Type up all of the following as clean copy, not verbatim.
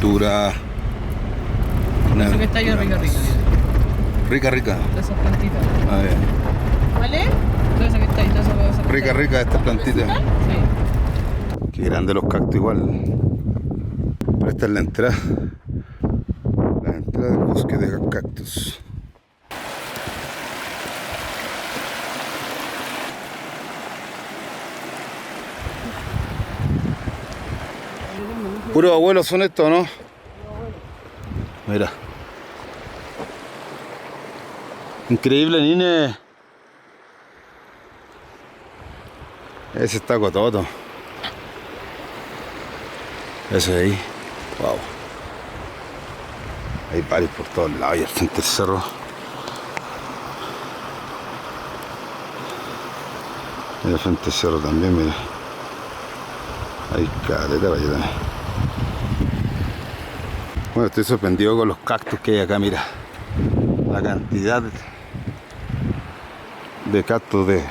aventura. Eso que está ahí rica, rica. Rica, rica. De esas plantitas. A ver. ¿Vale? Todo eso que está ahí, todo eso que está ahí. Rica, rica esta plantita. Sí. Qué grande los cactus igual. Pero esta es la entrada. La entrada del bosque de cactus. Puros abuelos son estos, ¿no? Mira. Increíble, Nine. Ese está cototo. Ese de ahí. Wow. Hay varios por todos lados y al frente del cerro. Y al frente del cerro también, mira. Hay caleta para allá también. Bueno, estoy sorprendido con los cactus que hay acá, mira. La cantidad de cactus de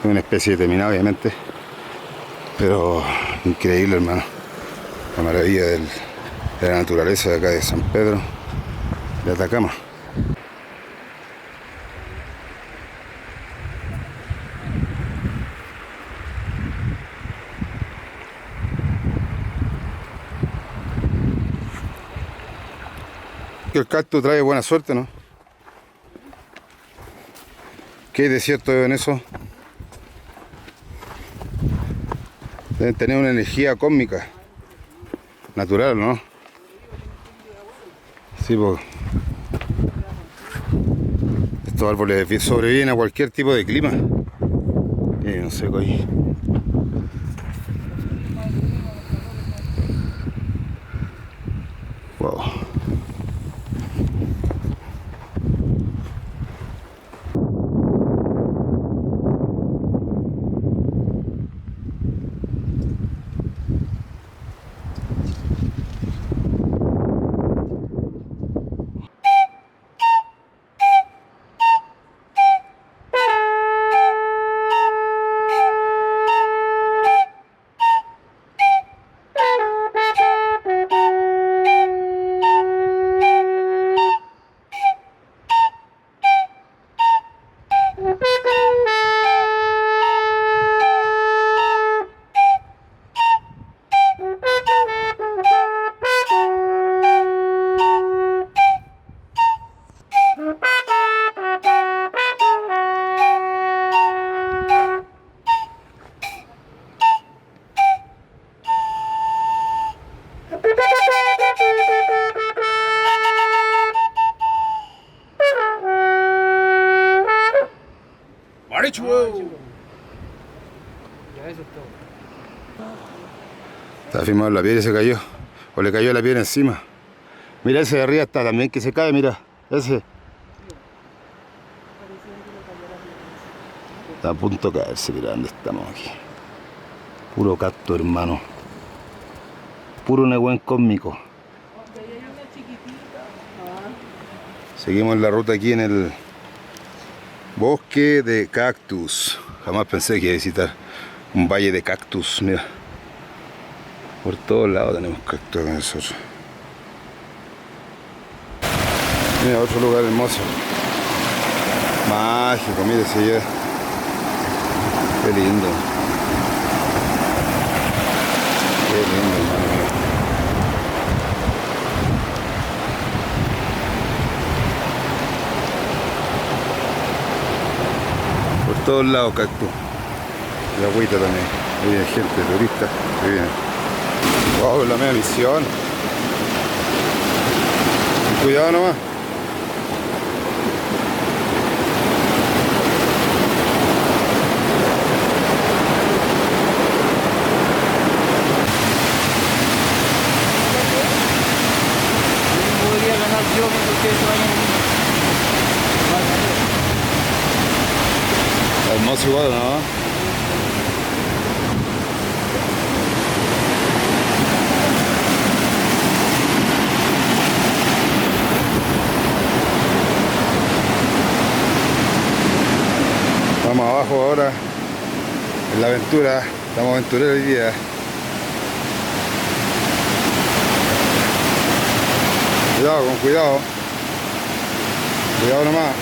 una especie determinada, obviamente. Pero increíble, hermano. La maravilla de la naturaleza de acá de San Pedro de Atacama. El cactus trae buena suerte, ¿no? ¿Qué hay de cierto en eso? Deben tener una energía cósmica, natural, ¿no? Sí, pues. Estos árboles sobreviven a cualquier tipo de clima. No sé, ahí. Wow. Está firmado en la piedra y se cayó. O le cayó la piedra encima. Mira ese de arriba está también que se cae, mira. Ese. Está a punto de caerse, mira dónde estamos aquí. Puro cactus, hermano. Puro negüen cósmico. Seguimos la ruta aquí en el bosque de cactus. Jamás pensé que iba a visitar un valle de cactus, mira. Por todos lados tenemos cactus con nosotros. Mira, otro lugar hermoso. Mágico, mire ese allá. Qué lindo. Qué lindo, hermano. Por todos lados cactus. Y agüita también. Ahí viene gente, turistas. Ahí viene. Wow, la media misión. Cuidado nomás. Podría ganar yo mientras ustedes se vayan. Hermoso igual, ¿no? Vamos abajo ahora en la aventura, estamos aventureros hoy día. cuidado, con cuidado. Cuidado nomás.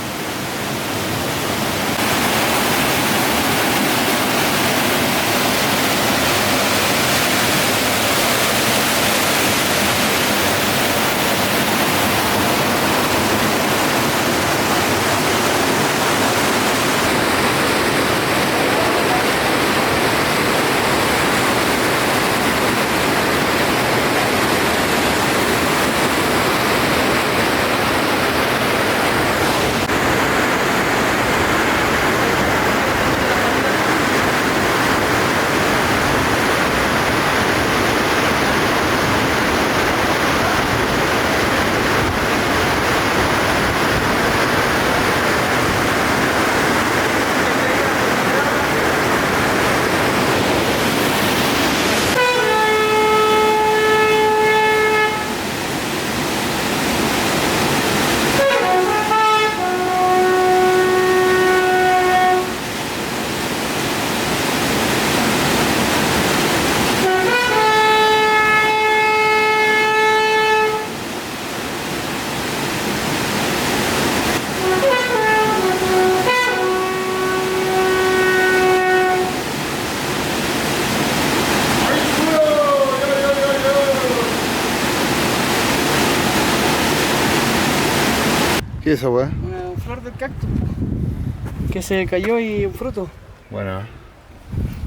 ¿Qué es esa weá? Una flor del cactus. Que se cayó y un fruto. Bueno,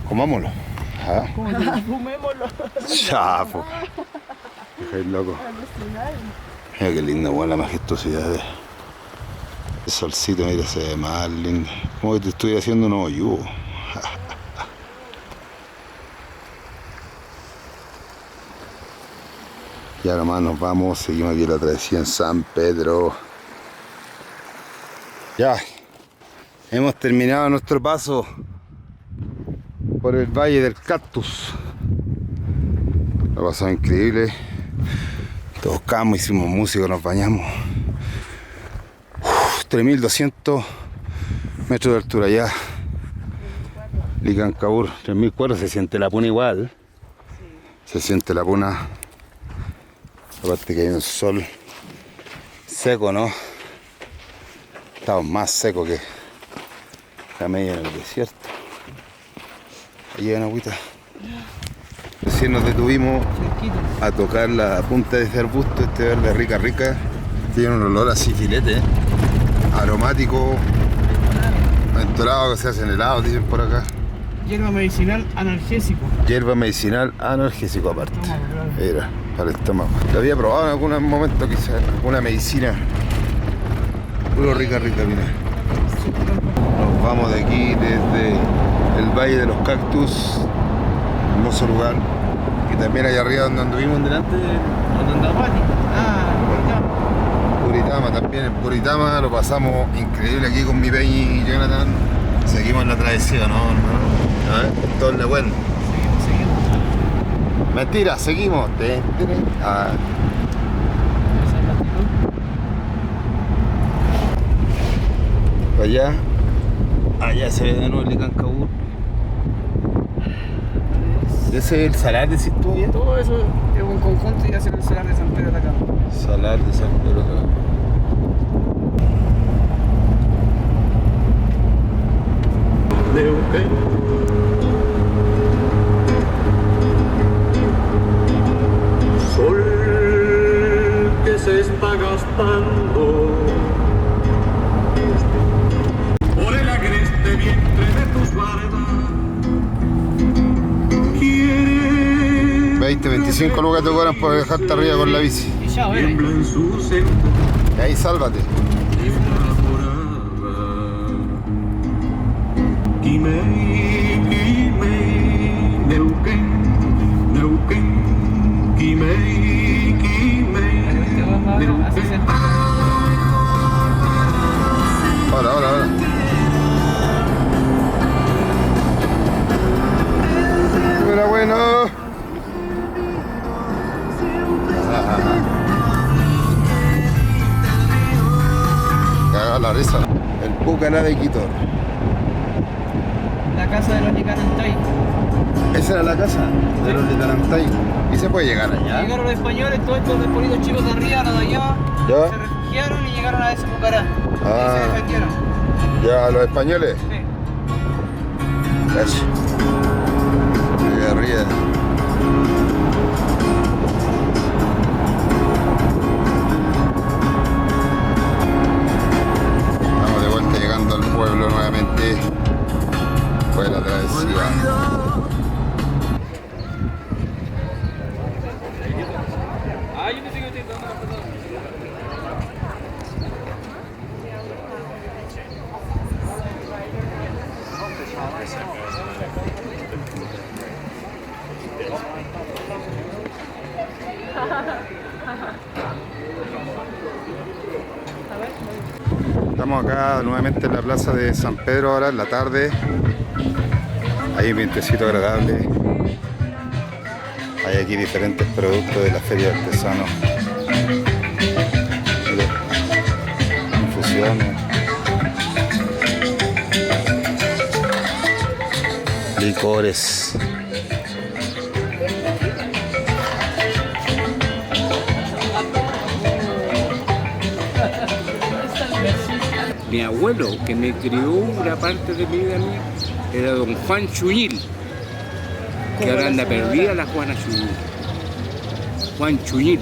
comámoslo. Ah. Fumémoslo. Chapo. Dejáis loco. Mira qué linda, weá, la majestuosidad de el solcito, mira, se ve más lindo. Como que te estoy haciendo un hoyo. Ya nomás nos vamos, seguimos aquí la travesía en San Pedro. Ya, hemos terminado nuestro paso por el Valle del Cactus. Lo pasamos increíble. Tocamos, hicimos música, nos bañamos. 3200 metros de altura ya. Licancabur, 3004, se siente la puna igual. Se siente la puna. Aparte que hay un sol seco, ¿no? Estamos más secos que la media en el desierto. Ahí hay una agüita. Recién nos detuvimos a tocar la punta de este arbusto, este verde rica rica. Tiene un olor así filete, aromático, mentolado, que se hace en helado, dicen por acá. Hierba medicinal analgésico. Hierba medicinal analgésico aparte. Mira, para el estómago. Lo había probado en algún momento, quizás, alguna medicina. Puro rica rica, mira. Nos vamos de aquí desde el Valle de los Cactus. Hermoso lugar. Y también allá arriba donde anduvimos delante, donde andamos. Puritama también, en Puritama lo pasamos increíble aquí con mi Peñi y Jonathan. Seguimos la travesía, ¿no, hermano? A ver, todo el de bueno. Seguimos. Mentira, seguimos. Ah. Allá, allá se ve de nuevo el Licancabur. Ese es el salar de Sistúa. Todo eso es un conjunto y hace el salar de San Pedro de acá. Salar de San Pedro de acá. Sol que se está gastando por el agreste vientre de tus bardas. 20, 25 lucas te cobran por dejarte arriba con la bici. Y ya, ¿ves? Tiembla en su seno Y ahí sálvate. Kimei, Kimei, Neuquén, Neuquén, Kimei, Kimei, Neuquén. Ahora. Pero bueno. Caga la risa. El Pucaná de Quito. La casa de los Nicanantay. Esa era la casa de los Litarantay. ¿Y se puede llegar allá? Llegaron los españoles, todos estos pueblitos chicos de arriba, los de allá, ¿Ya? se refugiaron y llegaron a ese Pucará. Ah. Y se defendieron. ¿Ya los españoles? Sí. Eso. Allá arriba. Estamos de vuelta llegando al pueblo nuevamente. Fue la travesía. Estamos acá nuevamente en la plaza de San Pedro ahora en la tarde. Hay un vientecito agradable. Hay aquí diferentes productos de la feria de artesanos. Mira, infusiones, licores. Mi abuelo, que me crió una parte de mi vida mía, era don Juan Chuñil, que ahora anda perdida la Juana Chuñil. Juan Chuñil.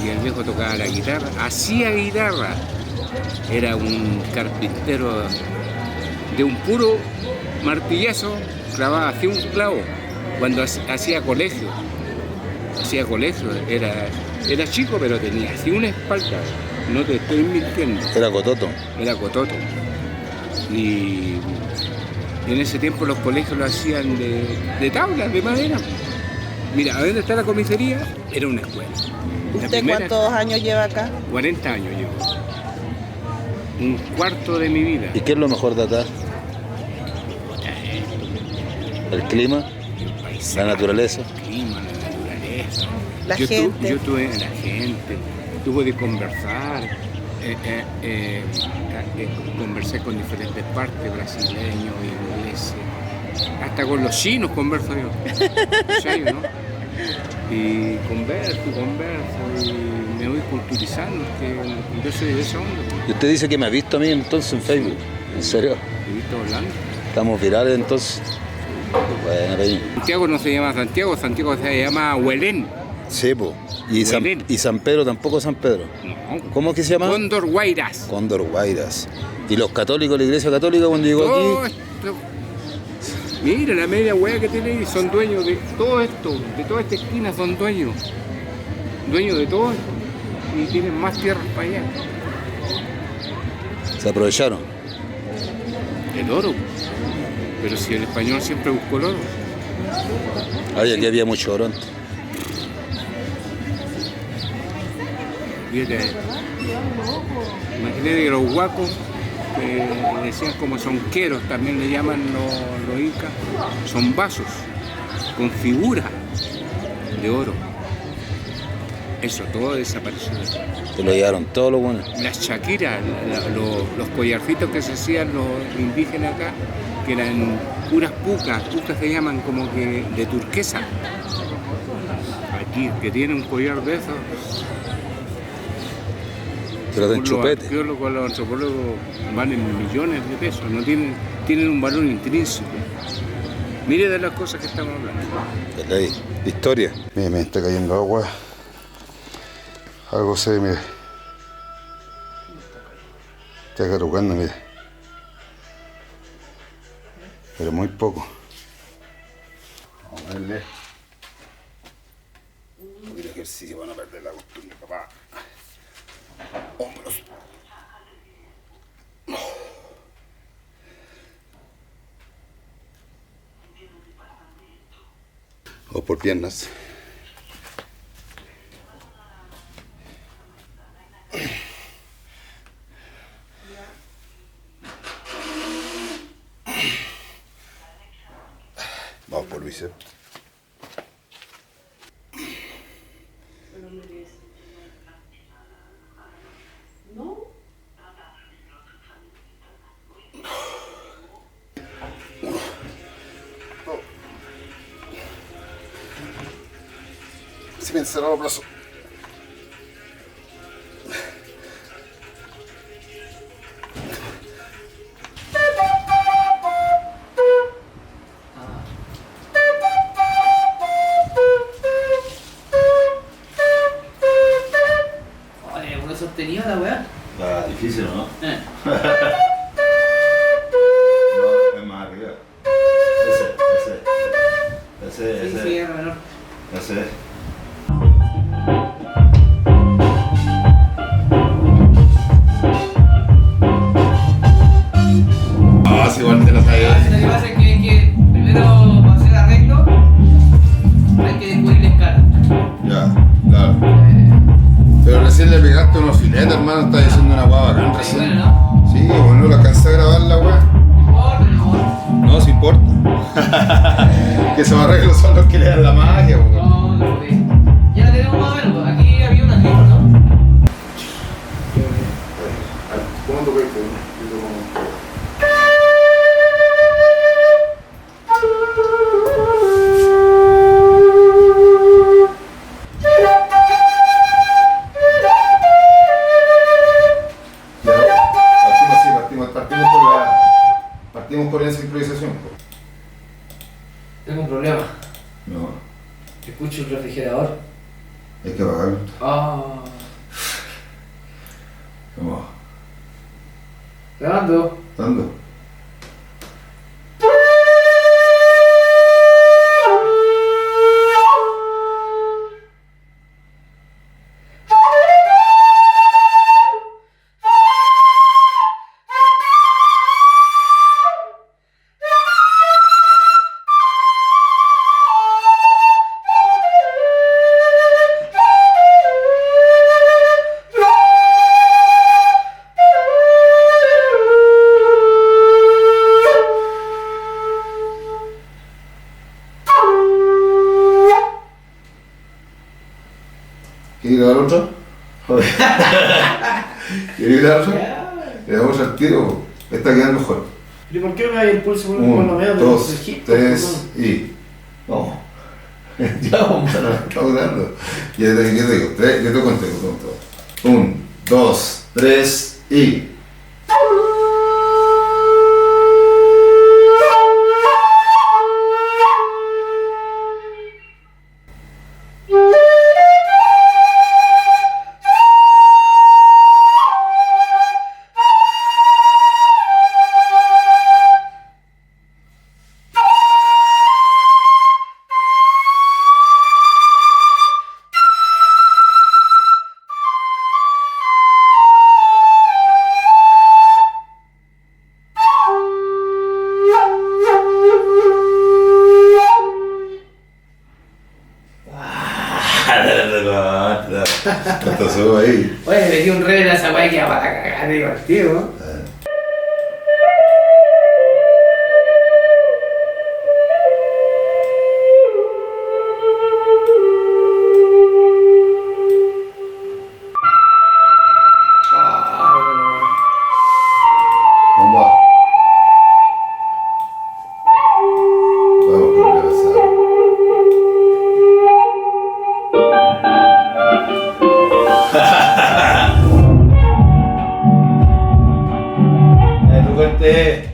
Y el viejo tocaba la guitarra, hacía guitarra. Era un carpintero de un puro martillazo, clavaba así un clavo. Cuando hacía colegio, era chico, pero tenía así una espalda. No te estoy mintiendo. Era cototo. Era cototo. Y en ese tiempo los colegios lo hacían de tablas, de madera. Mira, ¿a dónde está la comisaría? Era una escuela. La ¿Usted primera, cuántos años lleva acá? 40 años llevo. Un cuarto de mi vida. ¿Y qué es lo mejor de acá? ¿El clima? El paisaje, ¿La naturaleza? el clima, la naturaleza. La gente. Yo tuve la gente, tuve de conversar, conversé con diferentes partes, brasileños, ingleses, hasta con los chinos converso yo. ¿En serio, no? Y converso, y me voy culturizando, que yo soy de esa onda. ¿Y usted dice que me ha visto a mí entonces en Facebook? ¿En serio? He visto Orlando. ¿Estamos virales entonces? Bueno, Peña. Santiago no se llama Santiago, Santiago se llama Huelén. Sí, po. ¿Y Huelén. y San Pedro tampoco San Pedro? No. ¿Cómo es que se llama? Cóndor Guairas. Cóndor Guairas. ¿Y los católicos, la iglesia católica cuando llegó Todo aquí? esto. Mira, la media hueá que tiene ahí, son dueños de todo esto, de toda esta esquina son dueños. Dueños de todo esto. Y tienen más tierras para allá. Se aprovecharon. El oro. Pero si el español siempre buscó el oro. Ay, aquí había mucho oro antes. Fíjate, imagínate que los huacos, que decían como sonqueros, también le llaman los incas, son vasos con figura de oro. Eso todo desapareció. Se lo llevaron todos los buenos. Las chaquiras, los collarcitos que se hacían los indígenas acá, que eran puras pucas se llaman como que de turquesa. Aquí, que tiene un collar de esos. Se lo den Los chupete. arqueólogos, los antropólogos valen millones de pesos, no tienen un valor intrínseco. Mire de las cosas que estamos hablando. Es ley. Historia. Mire, me está cayendo agua. Algo se mire. Está carucando, mire. Pero muy poco. Vamos a verle. El ejercicio van a perder la costumbre, papá. Hombros. O por piernas. Vamos por bíceps. Se me encerró los brazos. Oye, ¿uno sostenido la weá? Ah, difícil, ¿no? No, es más arriba. Ese. Sí, es menor. Ese. Ah, sí, igual te lo sabía. Lo que pasa es que primero para hacer arreglo hay que descubrir la escala. Ya, claro. Pero recién le pegaste unos filetes, hermano. Estás diciendo una guava bacán Bueno, recién. ¿no? Sí, bueno, no lo alcancé a grabar la weá. No importa. No, sí importa. Que esos arreglos son los que le dan la magia, weón. No, porque ya la tenemos más o menos. Pues. Aquí había una clip, ¿no? ¿Cómo toqué? Partimos por esa improvisación. Tengo un problema. No, Escucho el refrigerador. hay que apagarlo. Ah. ¿Cómo? Grabando. ¿Dónde? ¿Quieres grabar otro? ¿Quieres grabar otro? Le damos al tiro. Está quedando mejor. ¿Y por qué no hay el pulso por lo 1, medio 2, 3 y. Vamos. Ya vamos a estamos dando. Ya te digo, yo te cuento. 1, 2, 3 y. Hasta sube ahí. Oye, le metí un re a esa weá que va a cagar divertido. Vamos. Vamos con la besada. Tu corte.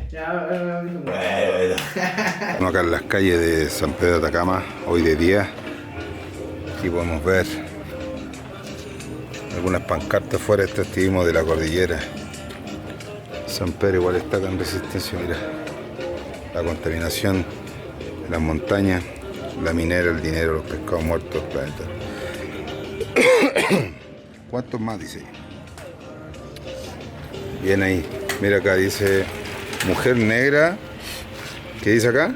Estamos acá en las calles de San Pedro de Atacama, hoy de día. Aquí podemos ver algunas pancartas fuera de este activismo de la cordillera. San Pedro igual está en resistencia, mira. La contaminación de las montañas, la minera, el dinero, los pescados muertos del planeta. ¿Cuántos más dice? Bien ahí. Mira acá dice mujer negra. ¿Qué dice acá?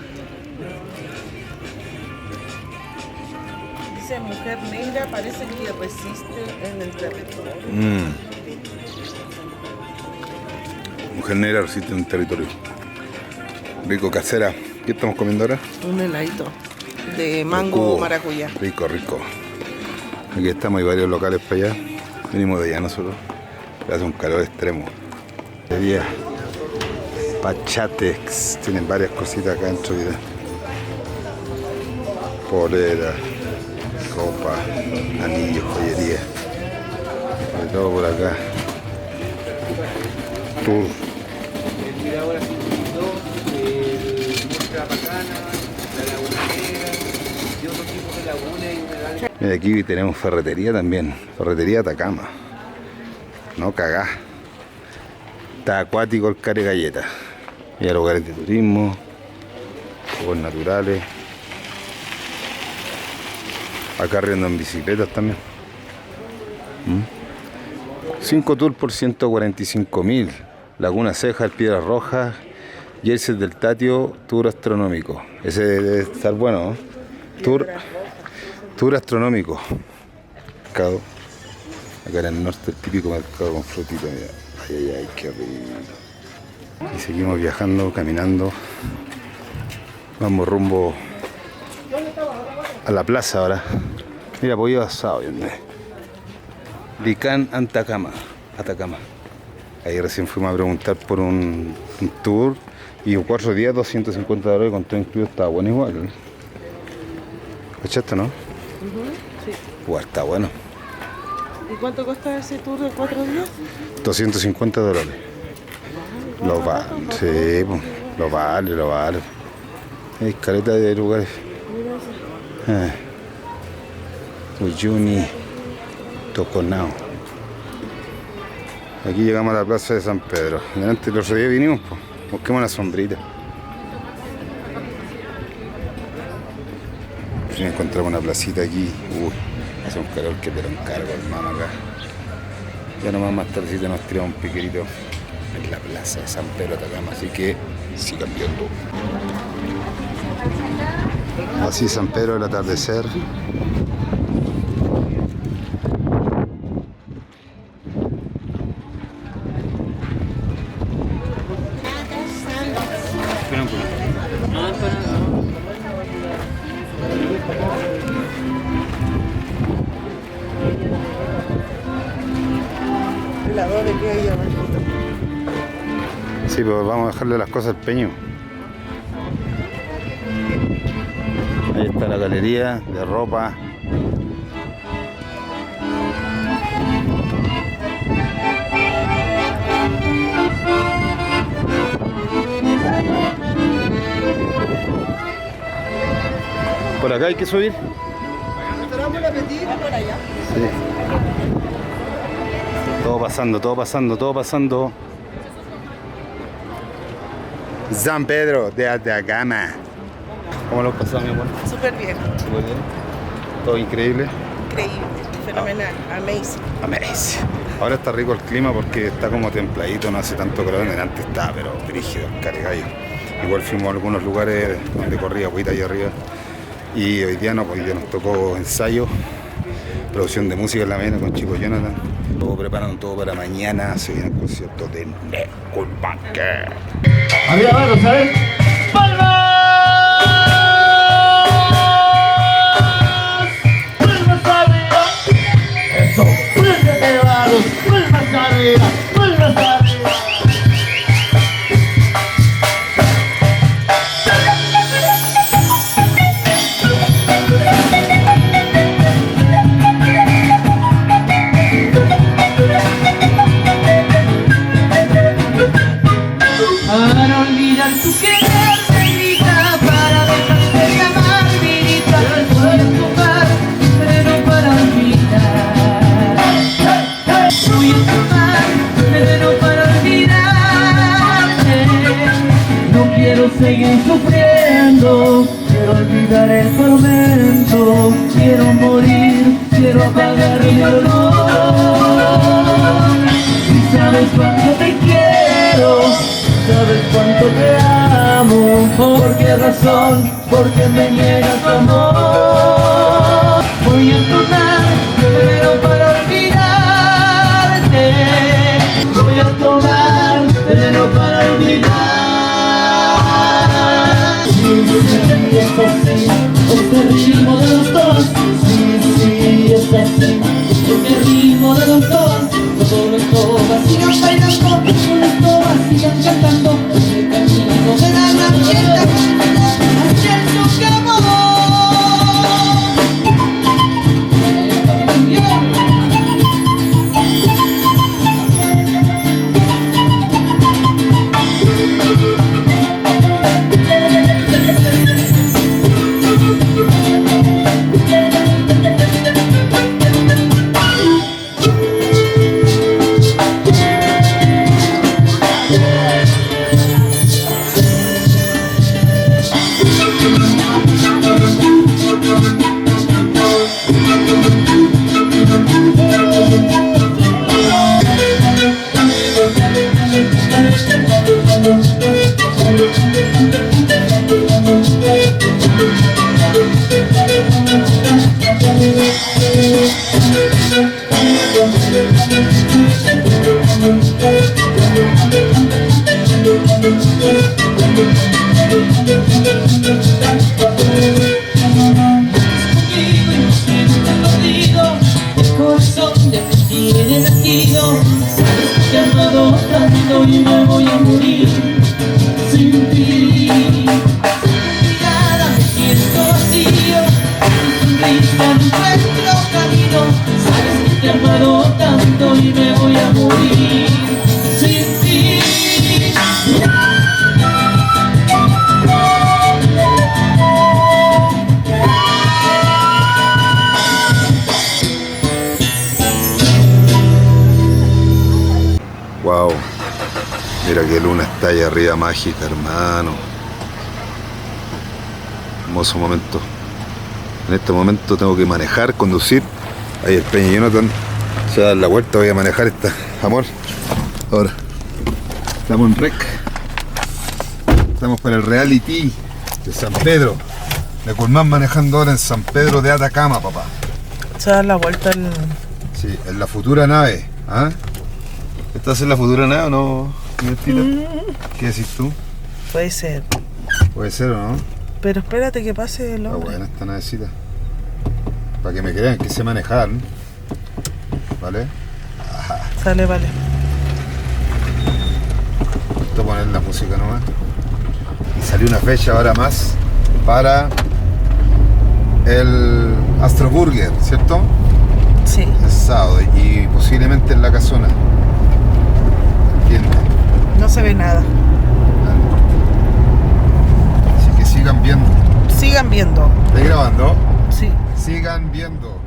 Dice mujer negra, parece que resiste en el territorio. Mujer negra resiste en el territorio. Rico, casera. ¿Qué estamos comiendo ahora? Un heladito de De mango cubo. maracuyá. Rico, rico. Aquí estamos, hay varios locales para allá. Venimos de allá nosotros. Hace un calor extremo. De día. Pachatex. Tienen varias cositas acá dentro. Mira. Polera. copas, anillos, joyería. De todo por acá. Tour. Mira ahora sí, muestra bacana, la laguna negra, y otro tipo de laguna y humedales. Mira, aquí tenemos ferretería también, ferretería Atacama. No cagá. Está acuático el Care Galleta. Mira, lugares de turismo, juegos naturales. Acá arriendo en bicicletas también. 5 tours por 145.000. Laguna Cejas, Piedras Rojas, Jersey del Tatio, tour astronómico. Ese debe estar bueno, ¿no? Tour astronómico. Mercado. Acá en el norte, el típico mercado con frutita. Mira. Ay, ay, ay, qué rico. Y seguimos viajando, caminando. Vamos rumbo a la plaza ahora. Mira, pollo asado, Licán Atacama. Ahí recién fuimos a preguntar por un tour y 4 días, $250 con todo incluido. Estaba bueno igual. ¿Cachaste, no? Sí. Igual está bueno. ¿Y cuánto cuesta ese tour de 4 días? $250. Lo vale, sí, pues, lo vale. Hay caleta de lugares. Uyuni, Toconao. Aquí llegamos a la plaza de San Pedro. Delante el otro día vinimos, pues, busquemos una sombrita. Si encontramos una placita aquí, hace un calor que te lo encargo, hermano, acá. Ya nomás más tardecito nos tiramos un piquerito en la plaza de San Pedro Atacama, así que sigan viendo. Así San Pedro el atardecer. Sí, pues vamos a dejarle las cosas al Peño. Ahí está la galería de ropa. Por acá hay que subir. Sí. Todo pasando. San Pedro de Atacama. ¿Cómo lo pasó, mi amor? Súper bien. Súper bien. Todo increíble. Increíble. Fenomenal. Amazing. Ahora está rico el clima porque está como templadito, no hace tanto calor. Antes estaba, pero brígido, el Caregallo. Igual fuimos a algunos lugares donde corría agüita allá arriba. Y hoy día no, pues ya nos tocó ensayo, producción de música en la mañana con Chico Jonathan. Todo preparando todo para mañana. Se viene el concierto de Neckulbanker. Arriba, vamos a ver. ¡Palmas! ¡Palmas arriba! ¡Eso! ¡Préndete, vamos! ¡Palmas arriba! ¡Palmas arriba! Para olvidar tu querer, negrita, para dejarte de amar, negrita, voy a tomar, pero para olvidar. Voy a tomar, pero para olvidarte. No quiero seguir sufriendo, quiero olvidar el tormento. Quiero morir, quiero apagar mi dolor. Y sabes cuánto te quiero, sabes cuánto te amo. ¿Por qué razón? Porque me niegas tu amor. Voy a tomar, pero para olvidarte. Voy a tomar, pero para olvidar. Sí, es así, este ritmo de los dos. Sí, es así, este ritmo de los dos. Todo esto sigan bailando, todo esto sigan cantando. El camino de la grandeza, hacia el amor. El corazón ya me tiene latido. Sabes que he amado tanto y me voy a morir sin ti. Tu mirada me siento vacío, tu sonrisa no encuentro camino. Sabes que he amado tanto y me voy a morir sin ti. Wow, mira qué luna está ahí arriba, mágica, hermano. Hermoso momento. En este momento tengo que manejar, conducir. Ahí el Peña Jonathan se va a dar la vuelta, voy a manejar esta. Amor, ahora estamos en rec. Estamos para el reality de San Pedro. De Colmán manejando ahora en San Pedro de Atacama, papá. Se da la vuelta al... Sí, en la futura nave. ¿Ah? ¿Estás en la futura nave o no, Tita? ¿Qué decís tú? Puede ser. Puede ser o no. Pero espérate que pase el Está hombre. buena esta navecita. Para que me crean que sé manejar. ¿Vale? Sale, vale. Esto poner la música nomás. Y salió una fecha ahora más para el Astro Burger, ¿cierto? Sí. El sábado y posiblemente en la casona. ¿Entiendes? No se ve nada. Así que sigan viendo. Sigan viendo. ¿Estás grabando? Sí. Sigan viendo.